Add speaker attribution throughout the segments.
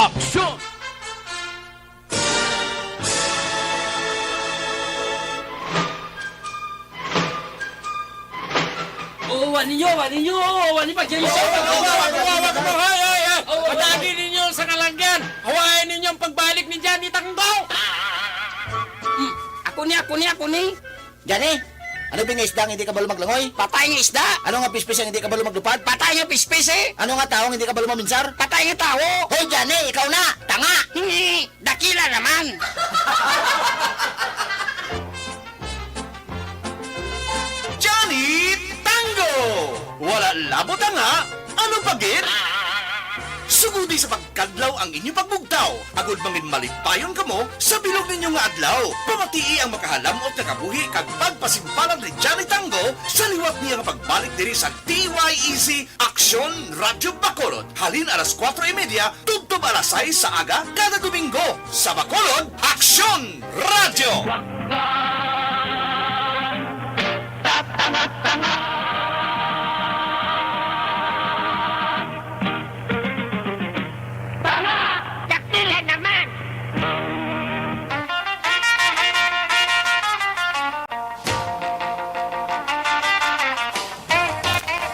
Speaker 1: Aksyon! Wani pagkayo.
Speaker 2: Patagi ninyo sa kalanggan. Hawain ninyo ang pagbalik ni Johnny Tanggaw.
Speaker 3: Ako ni. Gani, ano ba nga isda ang hindi ka balo maglangoy? Patay nga isda. Ano nga pispis ang hindi ka balo maglupad? Patay nga pispis eh. Ano nga taong hindi ka balo maminsar? Patay nga tao. Hoy, Gani, ikaw na. Tanga. Dakila naman.
Speaker 1: Johnny Tango! Wala labot nga! Anong pagit? Sugudi sa pagkadlaw ang inyong pagbugtaw. Agud mangin malipayon kamo sa bilog ninyo nga adlaw. Pamatii ang makahalamot na kabuhi kag pagpasimpalan ni Johnny Tango sa liwat niya nga pagbalik diri sa DYEC Aksyon Radio Bacolod. Halin alas 4:30, tubtob alas 6 sa aga kada Domingo. Sa Bacolod, Aksyon Radio!
Speaker 3: Dakila naman.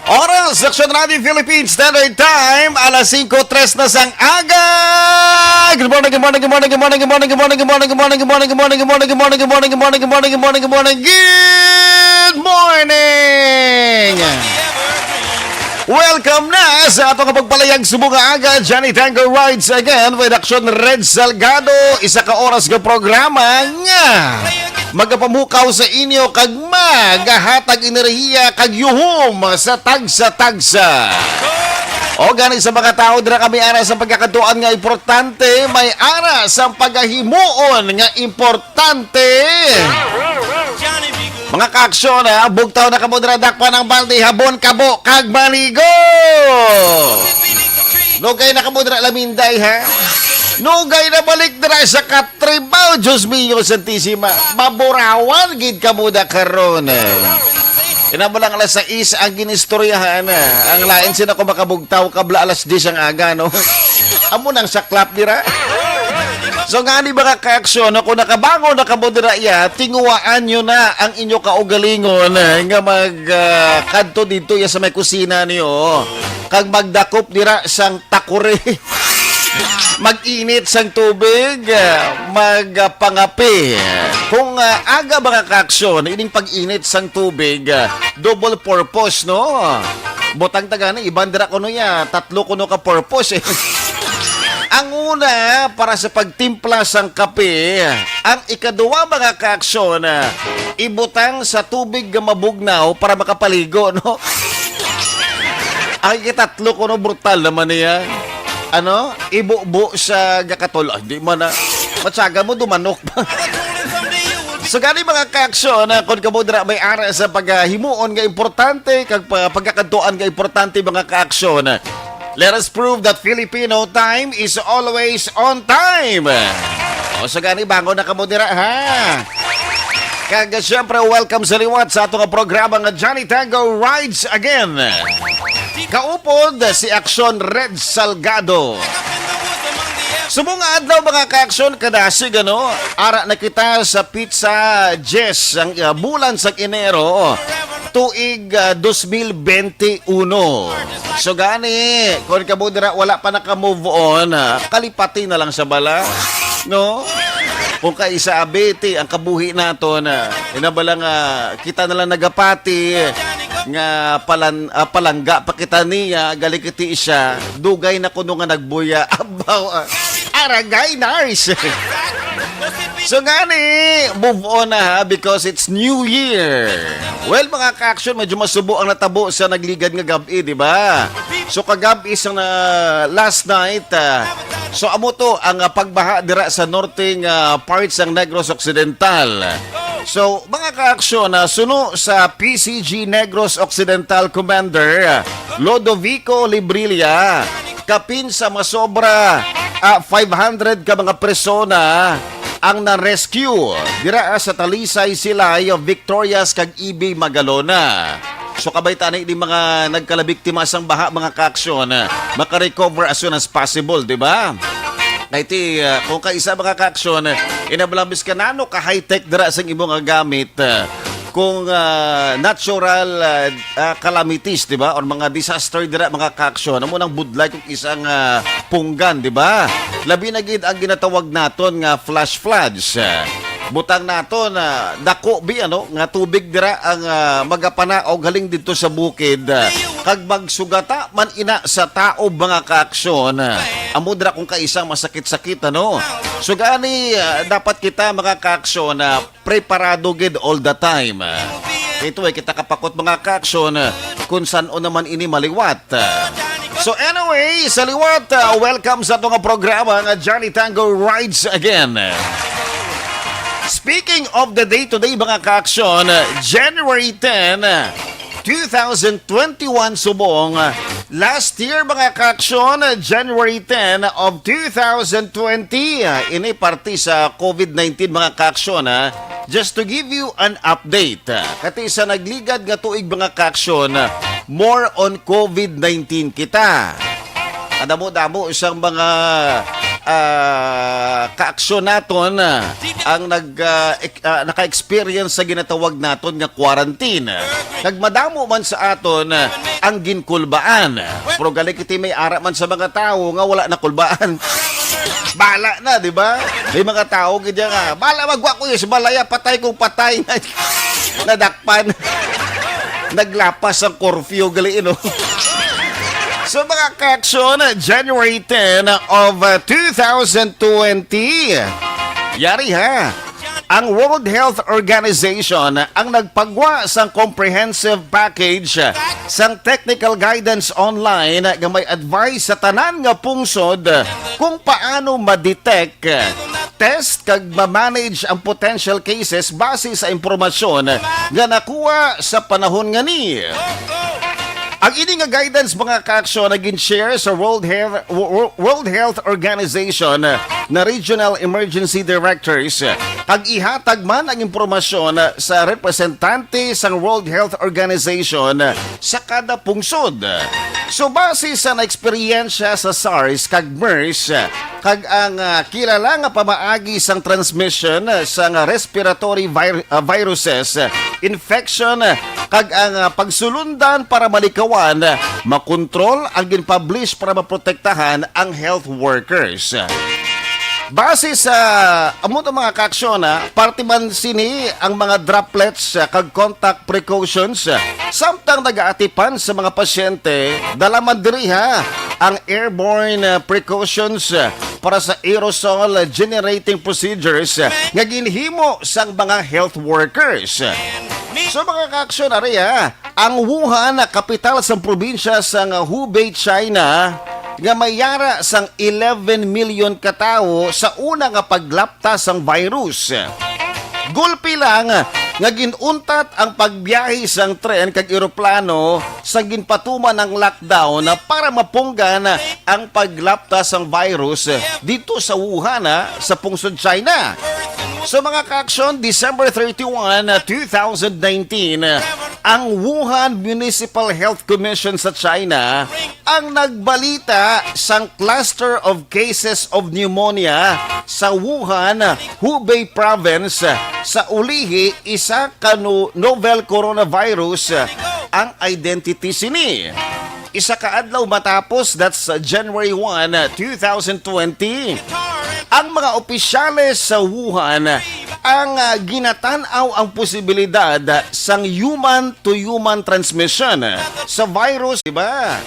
Speaker 4: Oras, Aksyon Radio Philippines Standard Time, alas 5:03 na sang aga. Good morning, good morning, good morning, good morning, good morning, good morning, good morning, good morning, good morning, good morning, good morning, good morning, good morning, good morning, good morning, good morning, good morning, good morning. Welcome na sa atong kapagpalayag subong nga aga. Johnny Tango rides again with Aksyon Red Salgado. Isa ka oras nga programa nga magapamukaw sa inyo kag magahatag enerhiya kag yuhom sa tagsa-tagsa. O gani sa mga tao dira kami ara sa pagkakatuan nga importante, may ara sa pagahimuon nga importante. Mga kaaksyon ha, bugtaw na kamo dira dakpan ng balde, habon, kabo, kag maligo. Nugay na kamo dira laminday ha. Nugay na balik dira sa katribaw, Diyos mio Santissima. Maburawan gid kamo da karon. Inabalang alas 6 ang ginistoryahan. Ang lain sina ko makabugtaw kabla alas 10 ang aga no. Amo nang saklap dira. So nga ni mga kaaksyon, kung nakabango na kabodira iya, tinguwaan nyo na ang inyo kaugalingon nga magkadto dito ya sa may kusina niyo. Kag magdakop dira sang takure. Mag-init sang tubig, magpangapi. Kung aga mga kaaksyon, ining pag-init sang tubig, double purpose, no? Botang tagana, ibandira ko no ya, tatlo ko no ka purpose eh. Ang una, para sa pagtimpla sang kape. Ang ikaduwa mga kaaksyon, ibutang sa tubig nga mabugnaw para makapaligo, no? Ang ikatatlo ko no, brutal naman niya. Ano? Ibubo sa gakatol. Hindi man na. Matsaga mo, dumanok pa. So gani mga kaaksyon, kung kamudra may ara sa paghimuon nga importante, kag pagkakaduan nga importante mga kaaksyon. Let us prove that Filipino time is always on time. O so gani, bango na kamudra ha. Kag syempre, welcome sa liwat sa atong programa nga Johnny Tango Rides Again. Kaupod si Aksyon Red Salgado. Subong adlaw mga kaaksyon, kadasig ano, ara na kita sa Pizza Jess ang bulan sa Enero tuig 2021. So gani, kung kabudra wala pa naka-move on, kalipati na lang sa bala, no? Kung kaisa abete ang kabuhi naton, inabalang kita na lang nagapati nga palangga pa kita niya, galikiti siya, dugay na kuno nga nagbuya, abaw, aragay nars. So gani, move on na ha, because it's New Year. Well mga ka-action, medyo masubo ang natabo sa nagligad nga gabi, di ba? So kagabi isang last night, so amo to ang pagbaha dira sa northeng parts ng Negros Occidental. So mga ka-action, suno sa PCG Negros Occidental Commander Lodovico Librilla, kapin sa masobra 500 ka mga persona ang na-rescue dira sa Talisay Silay, Victorias kag EB Magalona. So kabaytaan na mga nagkalabiktima sang baha mga kaaksyon, makarecover as soon as possible, di ba? Kay ti, kung kaisa mga kaaksyon, inabalambis ka nano ka high-tech dira sa imong nga gamit. Kung natural calamities, di ba? Or mga disaster dira mga kaaksyon. Amo nang budlay kung isang punggan, di ba? Labi na gid ang ginatawag naton nga flash floods. Butang naton dako bi nga tubig dira ang magapana og galing dito sa bukid. Kag magsugata man ina sa tao mga kaaksyon. Amo dira kung kaisang masakit-sakit So gani dapat kita mga kaaksyon preparado gid all the time. Ito ay kita kapakot mga kaaksyon kung saan o naman ini maliwat. So anyway, sa liwat, welcome sa itong programa nga Johnny Tango Rides Again. Speaking of the day-to-day mga kaaksyon, January 10, 2021 subong. Last year mga kaaksyon, January 10 of 2020. Ini party sa COVID-19 mga kaaksyon. Just to give you an update. Kati sa nagligad nga tuig mga kaaksyon, more on COVID-19 kita. Adamo-damo isang mga kaaksyon naton ang naka-experience sa ginatawag naton nga quarantine. Nagmadamo man sa aton ang ginkulbaan. Pero gali kiti may ara man sa mga tao nga wala na kulbaan. Bala na, di ba? May mga tao gidya nga, bala magwa ko yung balaya, patay kong patay. Nadakpan. Naglapas ang curfew gali So mga kaaksyon, January 10 of 2020. Yari ha. Ang World Health Organization ang nagpagwa sang comprehensive package sang technical guidance online nga may advice sa tanan nga pungsod kung paano ma-detect, test kag ma-manage ang potential cases base sa impormasyon nga nakuha sa panahon nga ni. Ang ini nga guidance mga kaaksyon naging share sa World Health Organization na Regional Emergency Directors. Kag ihatag man ang impormasyon sa representante sa World Health Organization sa kada pungsod. So base sa na-eksperyensya sa SARS kag MERS, kag ang kilala nga pamaagi sang transmission sa respiratory viruses, infection, kag ang pagsulundan para malikawan, makontrol ang ginpublish para maprotektahan ang health workers. Base sa among mga kaaksyon, parte man sini ang mga droplets kag contact precautions samtang nagaatipan sa mga pasyente, dala man diri ang airborne precautions para sa aerosol generating procedures nga ginhimo sang mga health workers. So mga kaaksyon, ang Wuhan, kapital sa probinsya sa Hubei, China, nga mayara sang 11 million katao sa una nga paglapta sang virus. Gulpi lang nga ginuntat ang pagbiyahe sang tren kag eroplano sa ginpatuman ng lockdown para mapunggan ang paglapta sang virus dito sa Wuhan sa pungsod China. So mga kaaksyon, December 31, 2019, ang Wuhan Municipal Health Commission sa China ang nagbalita sang cluster of cases of pneumonia sa Wuhan, Hubei Province. Sa ulihi, isa ka novel coronavirus ang identity sini. Isa ka adlaw matapos, that's January 1, 2020, ang mga opisyales sa Wuhan ang ginatanaw ang posibilidad sang human-to-human transmission sa virus, diba?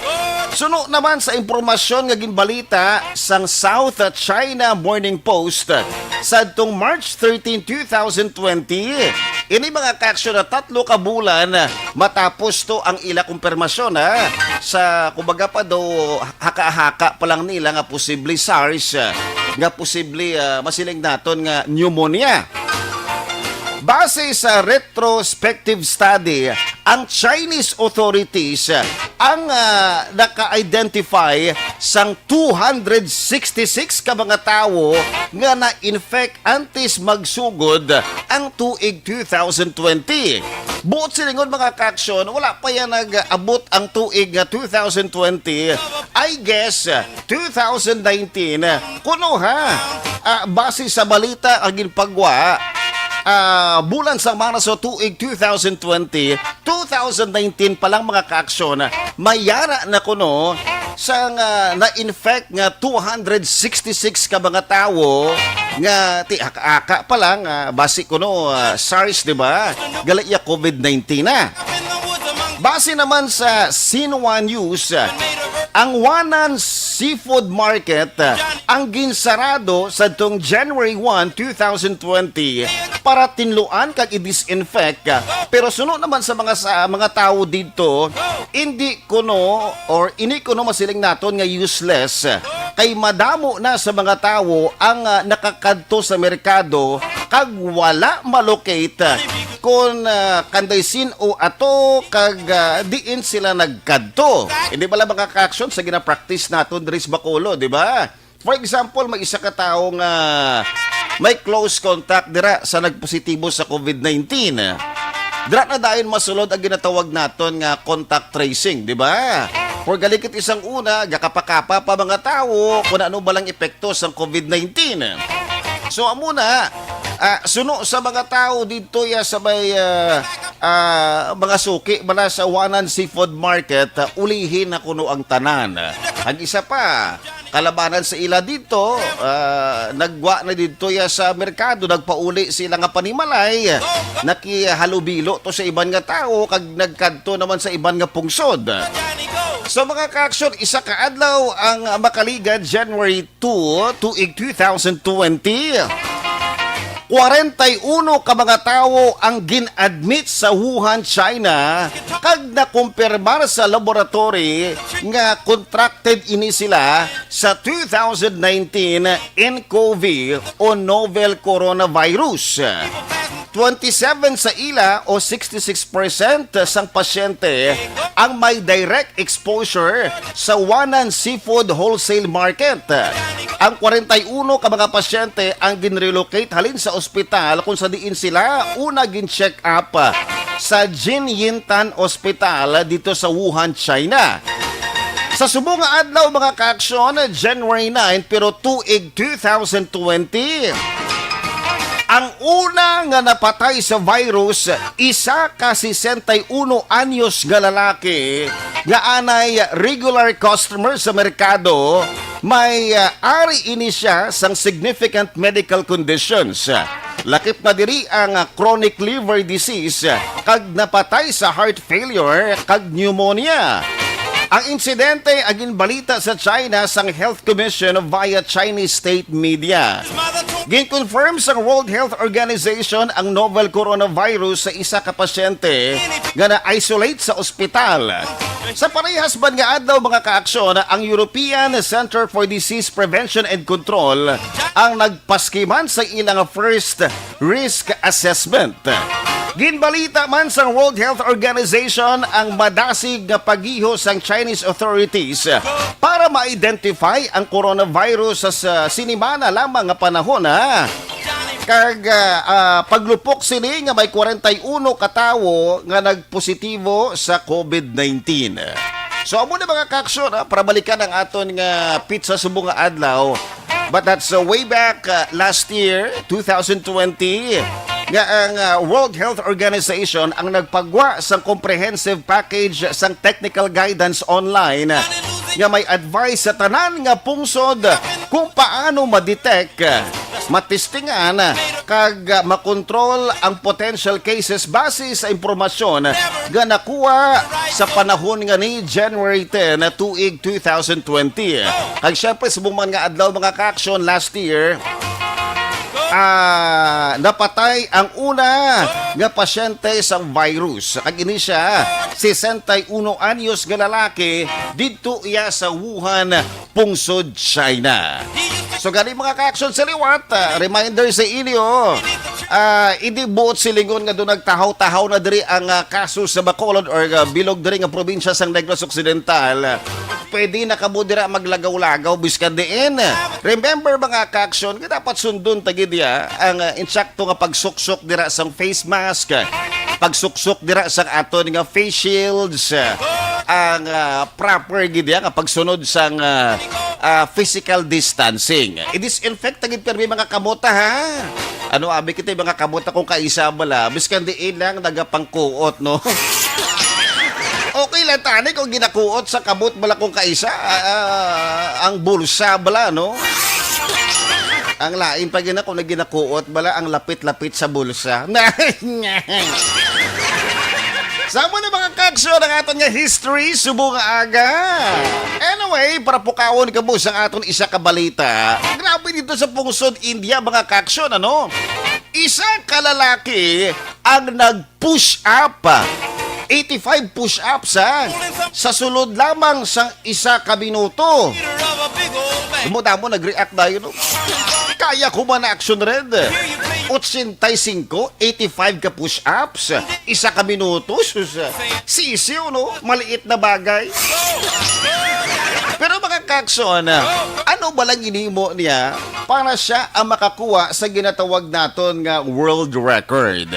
Speaker 4: Suno naman sa impormasyon nga ginbalita sang South China Morning Post sadtong March 13, 2020, ini mga kaaksyon na 3 ka bulan matapos to ang ila kumpirmasyon sa kumbaga pa do haka-haka pa lang nila nga posible SARS, nga posible masiling naton nga pneumonia. Base sa retrospective study, ang Chinese authorities ang naka-identify sang 266 ka mga tao nga na-infect antes magsugod ang tuig 2020. Buot silingon mga kaaksyon, wala pa yan nag-abot ang tuig 2020 I guess 2019 kuno ha. Base sa balita ang ginpagwa bulan sa Marso tuig 2020, 2019 pa lang mga kaaksyon, mayara na kuno sa na-infect nga 266 ka mga tao nga aka pa lang base kuno SARS, di ba? Galaya COVID-19 na. Base naman sa Sinwa News, ang Wanan Seafood Market ang ginsarado sa tong January 1, 2020 para tinluan kag i-disinfect. Pero sunod naman sa mga tao dito, hindi kuno masiling naton nga useless kay madamo na sa mga tao ang nakakadto sa merkado kag wala malocate kung kanday o ato kag diin sila nagkadto. Hindi pala mga ka-action sa gina-practice naton diri sa Bacolod, di ba? For example, may isa ka tao nga may close contact dira sa nagpositibo sa COVID-19. Dira na dayon masulod ang ginatawag naton nga contact tracing, di ba? For galikit isang una, gakapakapa pa mga tao kung ano balang epekto sa COVID-19. So amuna, suno sa mga tao dito sa may mga suki bala sa Wanan Seafood Market, ulihin na kuno ang tanan. Ang isa pa, kalabanan sa ila dito, nagwa na dito sa merkado, nagpauli sila nga panimalay, nakihalubilo to sa iban nga tao, kag nagkadto naman sa iban nga pungsod. So mga ka-action, isa ka adlaw ang makaligan January 2, tuig 2020. 41 ka mga tao ang gin-admit sa Wuhan, China, kag nakumpirmar sa laboratory nga contracted ini sila sa 2019 nCoV o novel coronavirus. 27 sa ila o 66% sang pasyente ang may direct exposure sa Wanan Seafood Wholesale Market. Ang 41 ka mga pasyente ang ginrelocate halin sa ospital kung sa diin sila una gin-check up sa Jinyintan Hospital dito sa Wuhan, China. Sa subong nga adlaw mga ka-aksyon, January 9 pero tuig 2020, ang una nga napatay sa virus, isa ka 61 anyos nga lalaki nga anay regular customer sa merkado, may ari ini siya sang significant medical conditions. Lakip na diri ang chronic liver disease kag napatay sa heart failure kag pneumonia. Ang insidente agin balita sa China sang Health Commission via Chinese state media. Gin-confirm sa World Health Organization ang novel coronavirus sa isa ka pasyente nga na-isolate sa ospital. Sa parehas ban nga adlaw mga ka-aksyon, ang European Center for Disease Prevention and Control ang nagpaskiman sa ilang first risk assessment. Ginbalita man sa World Health Organization ang madasig nga pagiho sang Chinese authorities para ma-identify ang coronavirus sa sinimana lamang nga panahon kag paglupok sini nga may 41 katawo nga nagpositibo sa COVID-19. So amo na mga ka-aksyon para balikan ang aton nga pizza subong nga adlaw. But that's way back last year, 2020. Nga ang World Health Organization ang nagpagwa sa comprehensive package sang technical guidance online nga may advice sa tanan nga pungsod kung paano ma-detect, matistingan kag makontrol ang potential cases base sa impormasyon nga nakuha sa panahon nga ni January 10 tuig 2020. Kag syempre sa nga adlaw mga ka-action last year, napatay ang una nga pasyente sa virus. Kag ini siya 61 anyos nga lalaki didto iya sa Wuhan, pungsod China. So gani mga ka-action sa liwat, reminder sa inyo, hindi buot silingon nga doon nagtahaw-tahaw na diri ang kaso sa Bacolod or bilog diri nga probinsya sang Negros Occidental. Pwede na kamo dira maglagaw-lagaw biskan diin. Remember mga ka-action, dapat sundon tagid ang insakto nga pagsuksok dira sang face mask, pagsuksok dira sa aton nga face shields, ang proper gid nga pagsunod sang physical distancing. I-disinfect tagid permi mga kamota ha. Ano abi kita mga kamota kung kaisa bala, biskan diin lang nagapangkuot no. Okay lang tani kung ginakuot sa kamot bala kung kaisa ang bulsa bala no. Ang lain pa gina kung naginakuot bala ang lapit-lapit sa bulsa. Sama na mga kagsyo ng aton nga history, subo nga aga. Anyway, para pukawon ka mo sa aton isa ka balita. Grabe dito sa Pungsod, India, mga kagsyo, ano? Isa ka lalaki ang nag-push up. 85 push-ups sa sulod lamang sa isa ka minuto. Umuda mo, nag-react tayo, no? Kaya ko man na action red. 85, 85 ka push-ups, isa ka minuto, sisiw, no? Maliit na bagay. Pero mga kakson, ano ba lang inimo niya para siya ang makakuha sa ginatawag naton nga world record?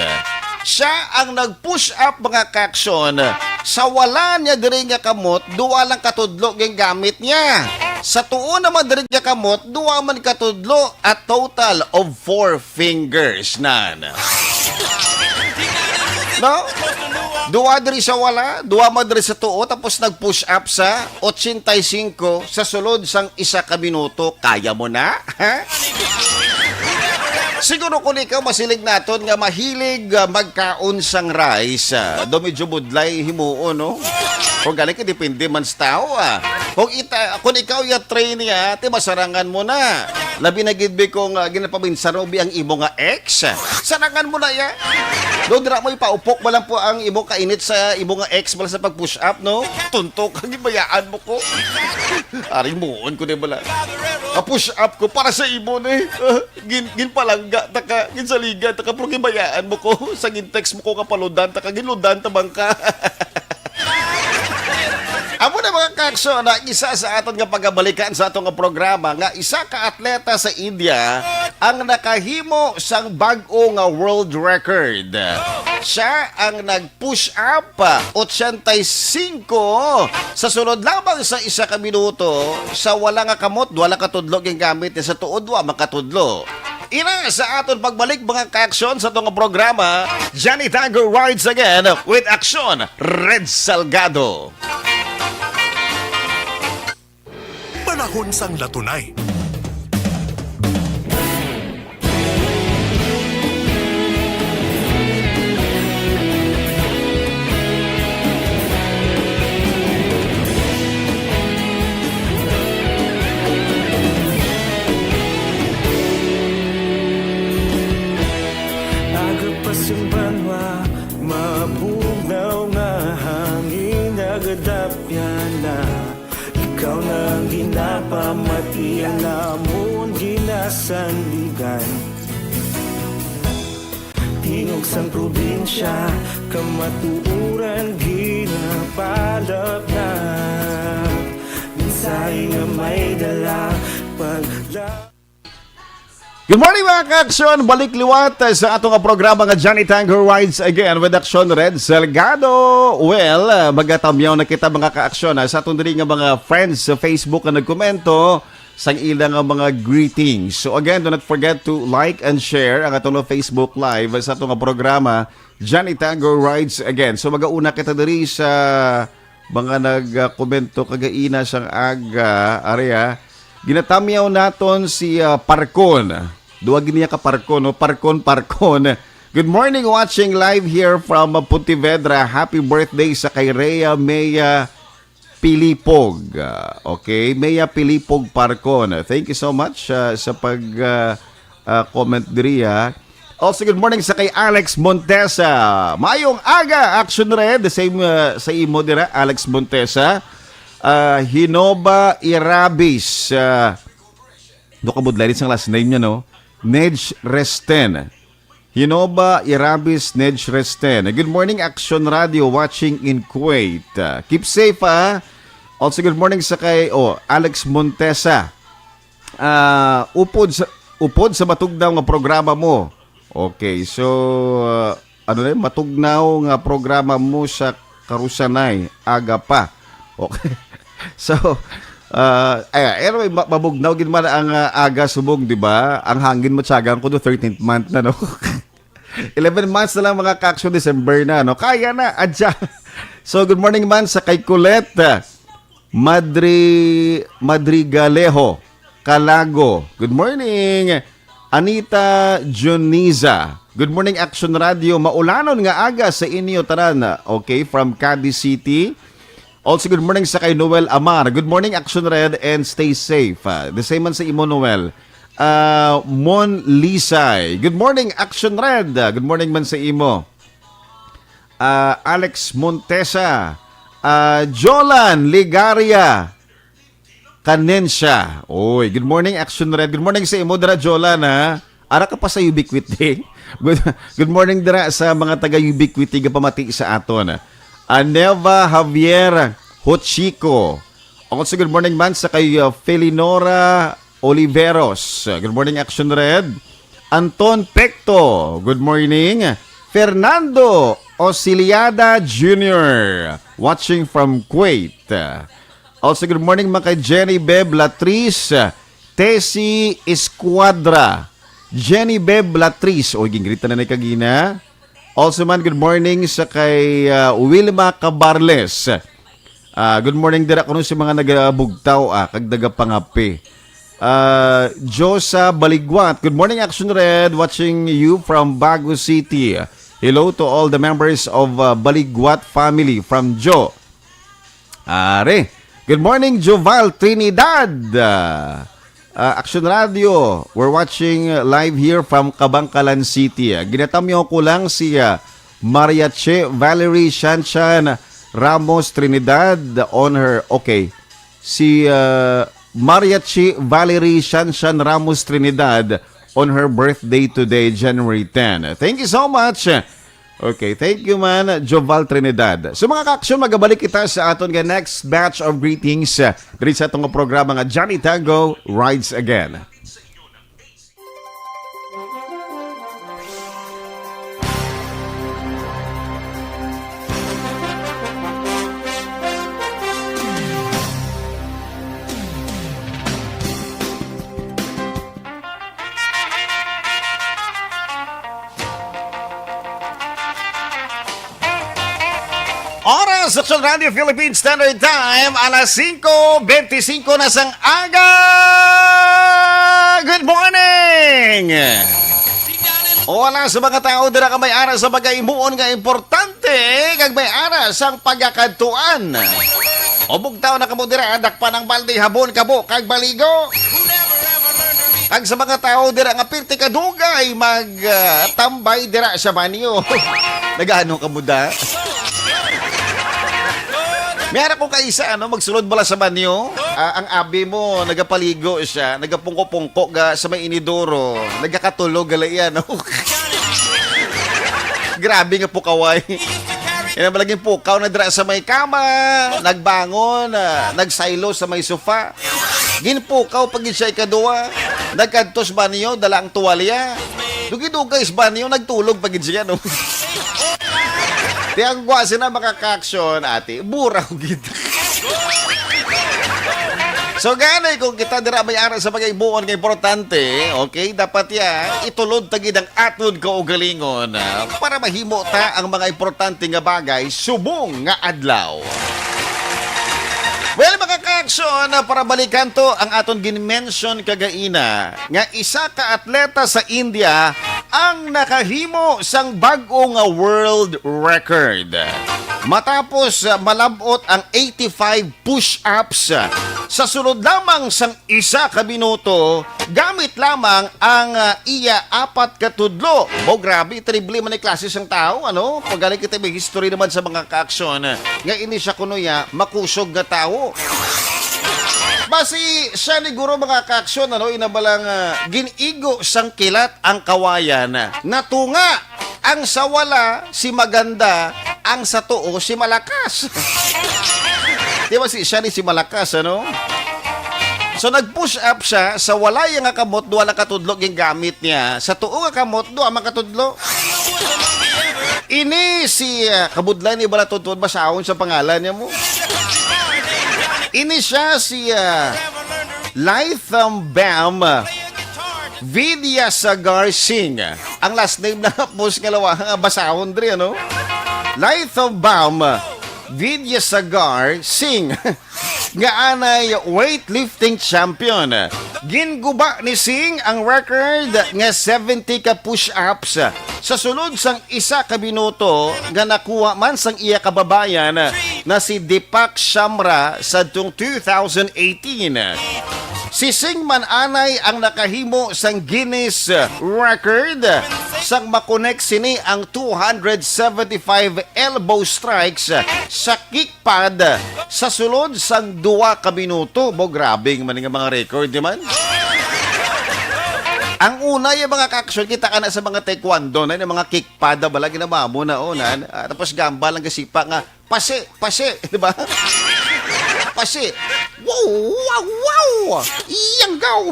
Speaker 4: Siya ang nag-push up mga kakson sa wala niya diri nga kamot, duwa lang katudlo ng gamit niya. Sa tuon naman diri nga kamot, duwa man katudlo at total of 4 fingers nan. No? Duwa diri sa wala, duwa man diri sa tuo, tapos nag-push up sa 85 sa sulod sang isa ka minuto. Kaya mo na? Ha? Siguro kung ikaw masilig naton nga mahilig magkaon sang rice, do medyo budlay himuon, no? Kung galing ka, depende man sa tao, kung ikaw train niya, masarangan mo na. Labi na gidbi kung ginapabinsarobi ang imo nga ex. Sarangan mo na ya. Doon dira mo ipaupok ba lang po ang imo kainit sa imo nga ex bala sa pag-push up, no? Tuntok, gibayaan mo ko. Ari muon ko di bala. Push up ko para sa imo ni. Ginpalangga, taka, ginsaligan, taka, pero gibayaan mo ko. Sa gintext mo ko kapaludan, taka, giludan, tabang ka. Amo na mga kakso na isa sa aton nga pagabalikan sa atong nga programa nga isa ka atleta sa India ang nakahimo sang bag-o nga world record. Siya ang nag-push up 85 sa sunod lamang sa isa ka minuto sa wala nga kamot, wala katudlo ang gamit niya sa tuod, wa makatudlo. Ina sa aton pagbalik mga ka-aksyon sa itong programa, Johnny Tango rides again with Action Red Salgado.
Speaker 5: Panahon sang latunay.
Speaker 6: Agapasumbanwa, mabugaw nga hangin agadapya na. Ikaw na ginapamati ang namon ginasandigan. Tingog sang probinsya, kamatuuran ginapalap na. Minsay nga may dala pagla.
Speaker 4: Good morning mga ka-aksyon! Balik liwat sa atong programa nga Johnny Tango rides again with Action Red Salgado. Well, magatamyaw na kita mga ka-aksyon sa atong diri nga mga friends sa Facebook na nagkomento sang ilang mga greetings. So again, do not forget to like and share ang atong Facebook Live sa atong programa Johnny Tango rides again. So magauna kita diri sa mga nagkomento kagaina sang aga area. Ginatamyaw naton si Parkon. Duwag niya ka Parkon, no? Parkon. Good morning, watching live here from Pontevedra. Happy birthday sa kay Rhea Mea Pilipog. Okay, Mea Pilipog Parkon. Thank you so much sa pag-comment diriya. Also, good morning sa kay Alex Montesa. Mayong aga, Action Red. The same sa imo dira, Alex Montesa. Hinoba Irabis. Kabudlay rin sang last name niya, no? Nedge Resten. Hinoba Irabis Nedge Resten. Good morning, Action Radio, watching in Kuwait. Keep safe, ha? Also, good morning sa kay Alex Montesa. Upod sa matugdaw nga programa mo. Okay, so matugnaw nga programa mo sa Karusanay, aga pa. Okay. So, anyway, mabugnaw gid man ang aga subong, di ba? Ang hangin matyagan ko do 13th month na, no? 11 months na lang mga kaksyon, December na, no? Kaya na, adya. So, good morning man sa kay Colette Madrigalejo Calago. Good morning. Anita Joniza. Good morning, Action Radio. Maulanon nga aga sa inyo tanan. Okay, from Cadiz City. Also, good morning sa kay Noel Amar. Good morning, Action Red, and stay safe. The same man sa imo, Noel. Mon Lisay. Good morning, Action Red. Good morning man sa imo. Alex Montesa. Jolan Ligaria Kanensya. Oy, good morning, Action Red. Good morning sa imo, dara Jolan, ha? Ara ka pa sa Ubiquity. Good morning dara sa mga taga Ubiquity nga pamati sa aton. Neva Javier Hochico. Also, good morning man sa kay Felinora Oliveros. Good morning, Action Red. Anton Pecto. Good morning. Fernando Osiliada Jr. Watching from Kuwait. Also, good morning mga kay Jenny Beb Latrice Tesi Esquadra. Jenny Beb Latrice. O, gingrita na kagina. Also man, good morning sa kay Wilma Cabarles. Good morning dira kuno sa mga nagabugtaw kag nagapangapi. Josa Baligwat. Good morning, Action Red. Watching you from Bago City. Hello to all the members of Baligwat family from Jo. Are. Good morning, Joval Trinidad. Action Radio. We're watching live here from Kabangkalan City. Ginatamyo ko lang si Mariache Valerie Shanshan Ramos Trinidad on her... Okay. Si Mariachi Valerie Shanshan Ramos Trinidad on her birthday today, January 10. Thank you so much. Okay, thank you man, Joval Trinidad. So mga ka-aksyon, magabalik kita sa aton nga next batch of greetings diri sa itong programa nga Johnny Tango Rides Again. Oras sa Action Radio Philippines Standard Time, alas 5:25 na sang aga. Good morning! Wala sa mga tao dira ka may ara sa pagkaimuon nga importante kag may ara sang pagkakadtuan. O bugtaw na kamo dira dakpan ng balde habon kabo kag baligo. Kag sa mga tao dira nga pirti kadugay magtambay dira sa banyo. Nagaano ka muda? Meron ko kaisa, magsulod bala sa banyo. Ang abi mo, nagapaligo siya, nagapungko-pungko sa may inidoro, nagakatulog gala yan. Grabe nga pukaway. Yan ang malaging pukaw na dira sa may kama, nagbangon, nagsaylo sa may sofa. Ginpukaw pag siya ikaduwa, nagkantos banyo, dala ang tuwalya. Dugi-dugay sa banyo, nagtulog pag siya, no? Di ang gwasi na makakaksyon, ate, buraw kita. So, ganay kung kita dira may ara sa pag-ibuon nga importante, okay, dapat ya, itulod tagid ang atod ka o galingon para mahimo ta ang mga importante nga bagay subong nga adlaw. Well, mga ka-aksyon, para balikan to ang aton gin-mention kagaina nga isa ka atleta sa India ang nakahimo sang bag-o nga world record. Matapos malabot ang 85 push-ups sa sunod lamang sang isa ka minuto, gamit lamang ang iya 4 ka tudlo. O grabe, triple man ay klase sang tao, ano? Pagaling kita may history naman sa mga ka-aksyon nga ini siya kunoya makusog nga tao. Basi siya ni guro mga ka-aksyon, inabalang ginigo sang kilat ang kawayan. Natunga ang sawala si maganda, ang sa tuo si malakas. Di ba siya ni si malakas, ano? So nag-push up siya sa walay nga kamot, duwa na katudlo yung gamit niya. Sa tuo nga kamot, duwa makatudlo. Ini si kabudlay ni Balatutod basahon sa pangalan niya mo. Ini siya si Lytham Bam Vidyasagar Singh. Ang last name na post nga lawa basahon diri ano. Lytham Bam Vidyasagar Singh nga anay weightlifting champion. Ginguba ni Singh ang record nga 70 ka push-ups sa sulod sang isa ka minuto nga nakuha man sang iya kababayan na si Deepak Shamra sa 2018. Si Singh man anay ang nakahimo sang Guinness record sang makonek sini ang 275 elbow strikes sa kickpad sa sulod sang 2 ka minuto. Bo grabing man nga mga record di man. Ang una yung mga kaksyon, kita ka na sa mga taekwondo na yung mga kickpad na bala, ginamamo na unan. Tapos gamba lang kasipa nga, pasi, di ba? Pasi. Wow, wow, wow! Iyanggaw!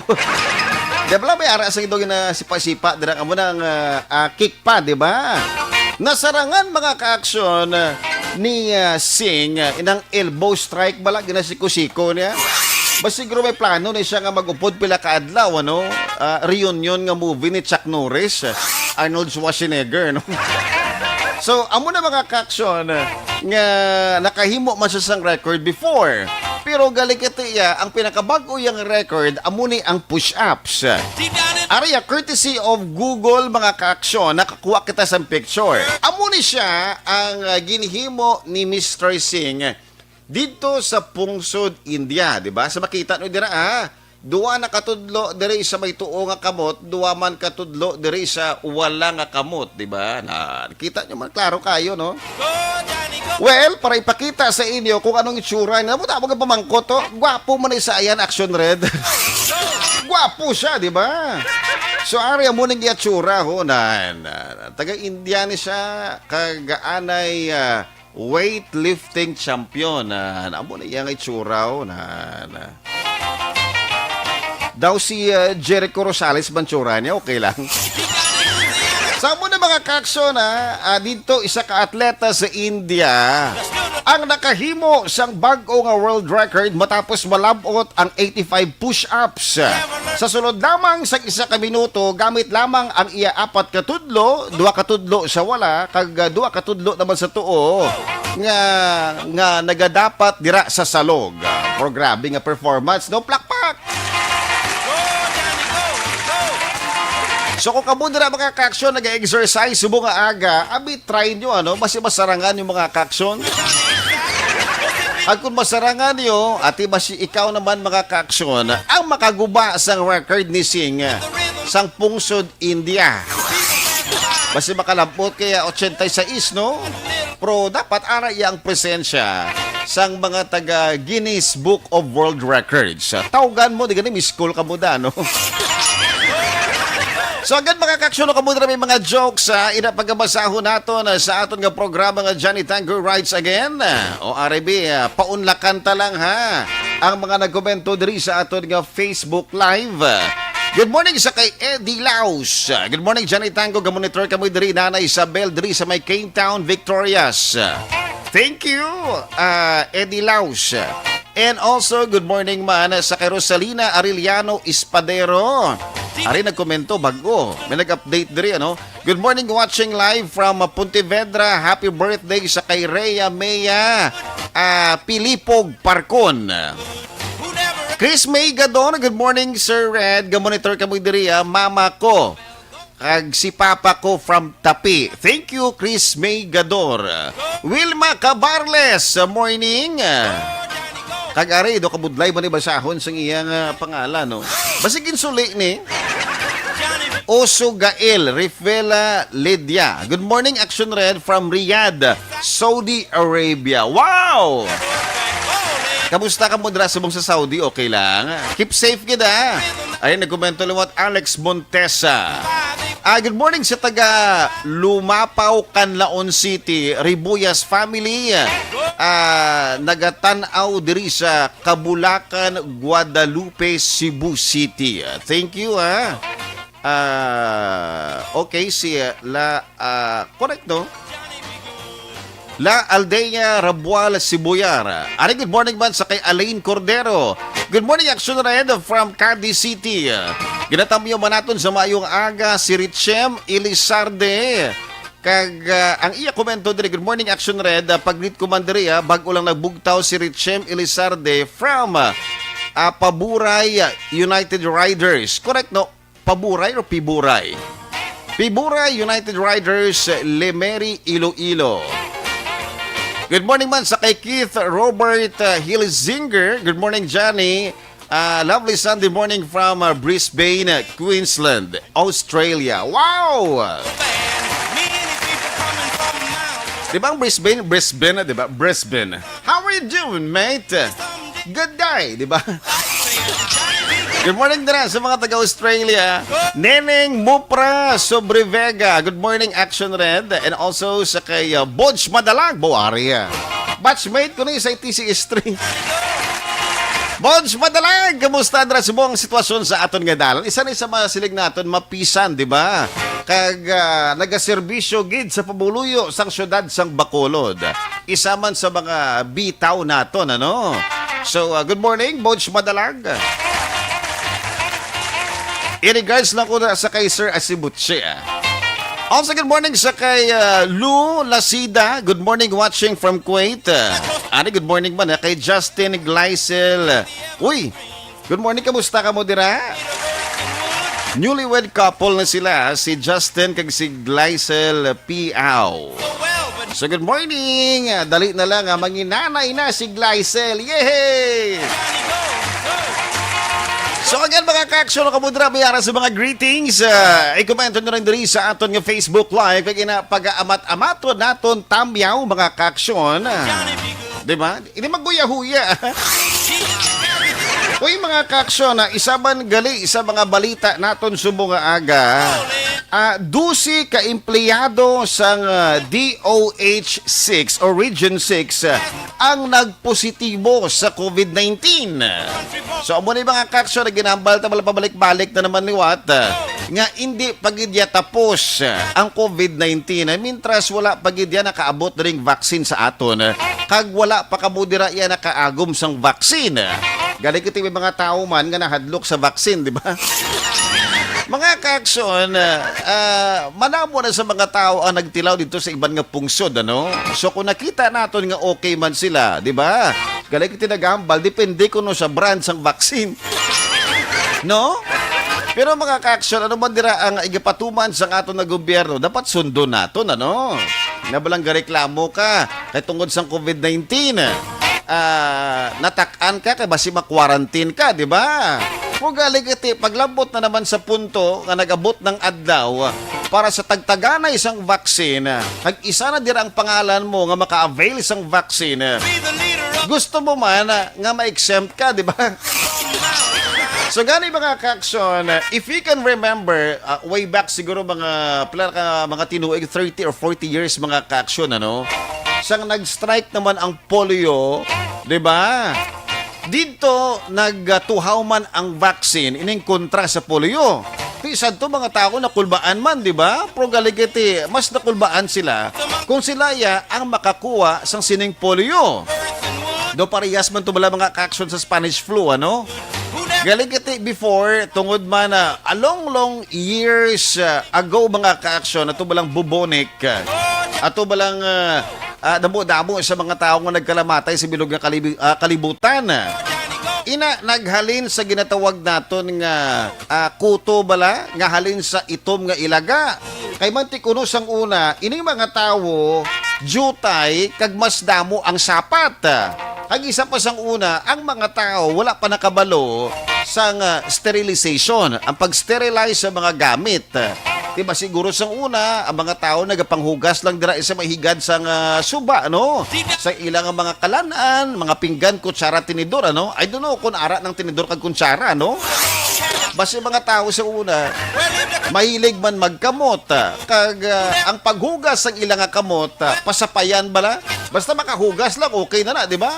Speaker 4: Di ba may ara sa ito na sipa-sipa, dira ka mo ng kickpad, di ba? Nasarangan mga ka-aksyon ni Singh, inang elbow strike bala, ginasiko-siko niya. Basta siguro may plano na siya nga mag-upod pila kaadlaw, ano? Reunion nga movie ni Chuck Norris, Arnold Schwarzenegger, no? So, amo na mga kaksyon nga nakahimo man siya sang record before. Pero galikit iya, ang pinakabago yung record, amo ni ang push-ups. Arya, courtesy of Google mga kaaksyon, nakakuha kita sa picture. Amo ni siya ang ginhimo ni Mr. Singh dito sa Pungsod, India, di ba? Sa makita no dira duwa na katudlo diri sa may tuo nga kamot, duwa man katudlo diri sa wala nga kamot, di ba? Na kita nyo man klaro kayo, no? Well, para ipakita sa inyo kung anong itsura niya, mo nga pamangkot to. Gwapo man sa ayan, Action Red. Gwapo siya, di ba? So, area mo nang itsura ho na taga-India ni siya, kagaanay weightlifting champion. Amo na iyang itsura ho na daw si Jericho Rosales Banchura niya, okay lang. Sa mo na mga kakso na dito isa ka atleta sa India ang nakahimo sang bag-o nga world record matapos malabot ang 85 push-ups. Sa sulod lamang sa isa ka minuto gamit lamang ang iya 4 katudlo, 2 katudlo sa wala, kag 2 katudlo naman sa tuo nga nagadapat dira sa salog. For grabe nga performance, no plakpak. So kung kabundra mga kaksyon nag-exercise subo nga aga, abi try nyo basi masarangan yung mga kaksyon. At kung masarangan nyo, ati basi ikaw naman mga kaksyon, ang makaguba sang record ni Singh sang Pungsod, India. Basi makalampot kaya 86, no? Pero dapat ara iyang presensya sang mga taga Guinness Book of World Records. Tawgan mo, di ganun, miss call ka mo da, no? So agad mga kaksyon, kamudra may mga jokes inapagabasahon nato na sa aton nga programa nga Johnny Tango Rides Again. O RB, paunlakan ta lang ha ang mga nagkomento diri sa aton nga Facebook Live. Good morning sa kay Eddie Laus. Good morning Johnny Tango, gamonitor kamo diri Nanay Isabel diri sa may Cane Town, Victorias. Thank you, Eddie Laus. And also, good morning man sa kay Rosalina Arellano Espadero. Ari nagkomento bago. May nag-update diri Good morning watching live from Pontevedra. Happy birthday sa kay Rhea Mea Pilipog Parcon. Chris May Gadon, good morning Sir Red. Gamonitor ka mo diri mama ko. Kag si papa ko from Tapi. Thank you Chris May Gador. Wilma Cabarles, morning. Kag-ari, do kabudlay ba ni basahon sa iyang pangalan, no? Basigin suli ni Oso Gael Rifela Lydia. Good morning, Action Red from Riyadh, Saudi Arabia. Wow! Kamusta ka mo dra sa Saudi? Okay lang? Keep safe kita. Ayun, nagkomento lumot Alex Montesa. Good morning sa taga Lumapaw, Canlaon City, Ribuyas family. Nagatanaw diri sa Kabulacan, Guadalupe, Cebu City. Thank you okay, si correct no? La Aldea Rabual Sibuyar. Ari, good morning man sa kay Alain Cordero. Good morning, Action Red from Cadiz City. Ginatamyo man naton sa mayong aga si Richem Ilisarde. Kag ang iya komento dire, good morning, Action Red. Pag-greet ko man dire, bago lang nagbugtaw si Richem Ilisarde from Paburay United Riders. Correct, no? Paburay o Piburay? Piburay United Riders, Lemery, Iloilo. Good morning man sa kay Keith Robert Hilzinger. Good morning, Johnny. Lovely Sunday morning from Brisbane, Queensland, Australia. Wow! Di ba ang Brisbane? Brisbane, di ba? Brisbane. How are you doing, mate? Good day, di ba? Good morning din sa mga taga-Australia. Neneng Mupra Sobrevega. Good morning, Action Red. And also sa kay Bodge Madalag, Boaria. Batchmate ko na sa TCS3. Bodge Madalag, kamusta dra sa buong sitwasyon sa aton nga dalan? Isa na sa mga silig naton mapisan, di ba? Kag nagaserbisyo gid sa pabuluyo sang syudad sang Bacolod. Isa man sa mga bitaw naton, ano? So, good morning, Bodge Madalag. In regards lang ko na sa kay Sir Asibuche. Also, good morning sa kay Lou Lasida. Good morning watching from Kuwait. Ani, good morning man kay Justin Gleisel. Uy, good morning, kamusta ka mo dira? Newlywed couple na sila, si Justin kag si Gleisel Piao. So, good morning. Dali na lang, manginanay na si Gleisel. Yay! So again mga ka-action, kamudra, mayara sa mga greetings. I-komento nyo rin diri sa aton nga Facebook Live. Kaya pag-amat-amato naton tamyaw mga ka-action. Diba? Hindi magguya-huya. Uy mga ka-action, isaban gali sa mga balita naton subong nga aga. 12 ka-empleyado sang DOH6 o Region 6 ang nagpositibo sa COVID-19. So, amo na mga kaksyo na ginambal na pabalik-balik na naman liwat nga hindi pagidya tapos ang COVID-19. Mintras wala pagidya nakaabot na ring vaccine sa aton. Kag wala pa kamudira iya nakaagom sang vaccine. Galing ito may mga tao man nga nahadlok sa vaccine, di ba? Mga ka-action, manamo na sa mga tao ang nagtilaw dito sa ibang nga pungsod, ano? So kung nakita natin nga okay man sila, di ba? Galing tinagambal, depende ko no sa brand sang vaccine. No? Pero mga ka-action, ano man dira ang igapatuman sa aton na gobyerno, dapat sundo naton, ano? Nabalang gareklamo ka, kay tungod sang COVID-19, natakan ka, kay basi ma-quarantine ka, di ba? Kung galing iti, paglabot na naman sa punto nga nagabot ng adlaw para sa tagtagana isang vaccine, isa na dira ang pangalan mo nga maka-avail isang vaccine. Gusto mo man nga ma-exempt ka, di ba? So gani mga ka-action, if you can remember, way back siguro mga tinuig 30 or 40 years mga ka-action, ano? Sang nag-strike naman ang polio, di ba? Dito, nagtuhaw man ang vaccine ining kontra sa polio. Pisad to mga tao nakulbaan man, di ba? Pero galigiti, mas nakulbaan sila kung sila ang makakuha sang sining polio. Do parehas man to mga ka-action sa Spanish flu, ano? Galigiti before, tungod man a long years ago mga ka-action, ato balang bubonic, ato balang damo-damo sa mga tao nga nagkalamatay sa bilog nga kalibutan. Naghalin sa ginatawag naton nga kuto bala, nga halin sa itom nga ilaga. Kay mantik uno sang una, ining mga tawo jutay kag mas damo ang sapat. Kag isa pa sang una, ang mga tao wala pa nakabalo sang sterilization, ang pag-sterilize sa mga gamit. Diba siguro sang una, ang mga tao nagapanghugas lang dira sa mahigad sang suba, no? Sa ilang mga kalanan, mga pinggan, kutsara, tinidor, ano? I don't know kung ara ng tinidor kag kutsara, no? Basta mga tao sa una, mahilig man magkamot. Kag ang paghugas ng ilang kamot, pasapayan bala? Basta makahugas lang, okay na, di ba?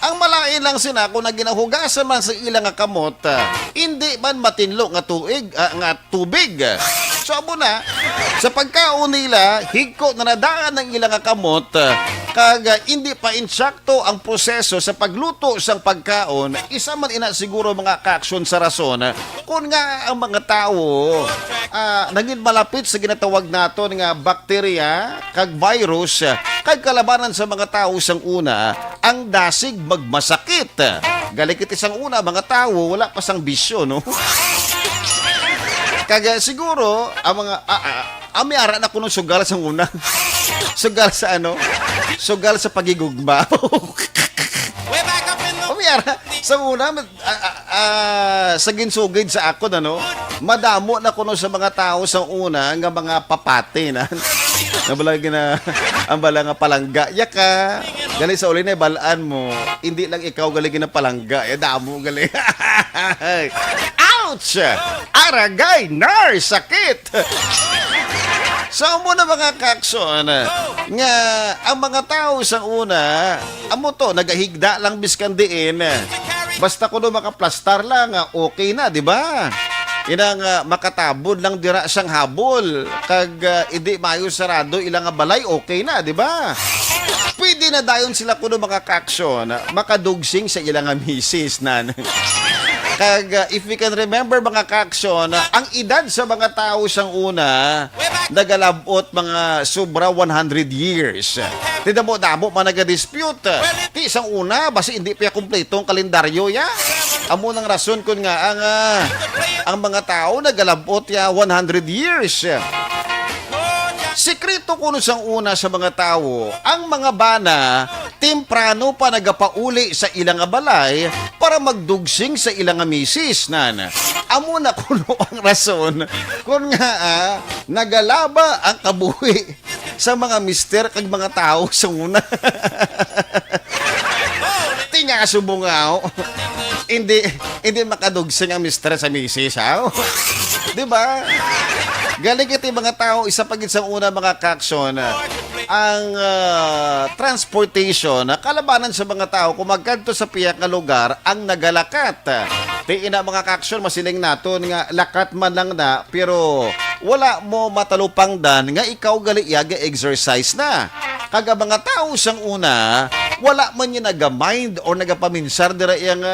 Speaker 4: Ang malain lang sina kung naginahugasan man sa ilang kamot, hindi man matinlo nga tubig. So amo na, sa pagkaon nila, higko na nadaan ng ilang kamot, Kaga hindi pa insakto ang proseso sa pagluto sang pagkaon, isa man ina siguro mga kaaksyon sa rason kung nga ang mga tao naging malapit sa ginatawag naton nga bakterya kag virus kag kalabanan sa mga tao sang una ang dasig magmasakit. Galikit isang una mga tao wala pa sang bisyo no. Kag siguro ang mga amiara na kuno sugal sa una. Sugal sa ano? Sugal sa pagigugma. Umiyara, sa una, sa ginsugid sa ako, ano, madamo na kuno sa mga tao sa una, nga mga papate na. Nabalang na, ang bala nga palangga. Yaka, gali sa uli na, balaan mo. Hindi lang ikaw galing na palangga. Damo galing. Ouch! Aragay! Nar! Sakit! So muna mga kakson, nga ang mga tao sa una, amo to, nagahigda lang biskan diin. Basta kuno makaplastar lang, okay na, di ba? Inang makatabod lang dira siyang habol, kag hindi mayo sarado ilang balay, okay na, di ba? Pwede na dayon sila kuno mga kakson, makadugsing sa ilang misis nan. Kag if we can remember mga kaaksyon, ang edad sa mga tao sang una, nagalabot mga sobra 100 years. Tidamo-damo man nagadispute. Ti isang una, basi hindi pa kumpleto ang kalendaryo ya. Amo nang rason kun nga ang mga tao nagalabot ya 100 years. Sekreto kuno sang una sa mga tao, ang mga bana temprano pa nagapauli sa ilang balay para magdugsing sa ilang misis nan. Amo na kuno ang rason kung nga nagalaba ang kabuhi sa mga mister kag mga tao sa una. Tinga subungaw. Hindi makadugsing ang mister sa misis, ha? Di ba? Galing iti mga tao, isa pagit sa una mga kakson, ang transportation, kalabanan sa mga tao, kung magkanto sa piyak na lugar, ang nagalakat. Di ina mga kakson, masiling naton nga lakat man lang na, pero wala mo matalupang dan nga ikaw gali yaga exercise na. Kaga mga tao sang una, wala man yung naga-mind or nagapaminsar dira yung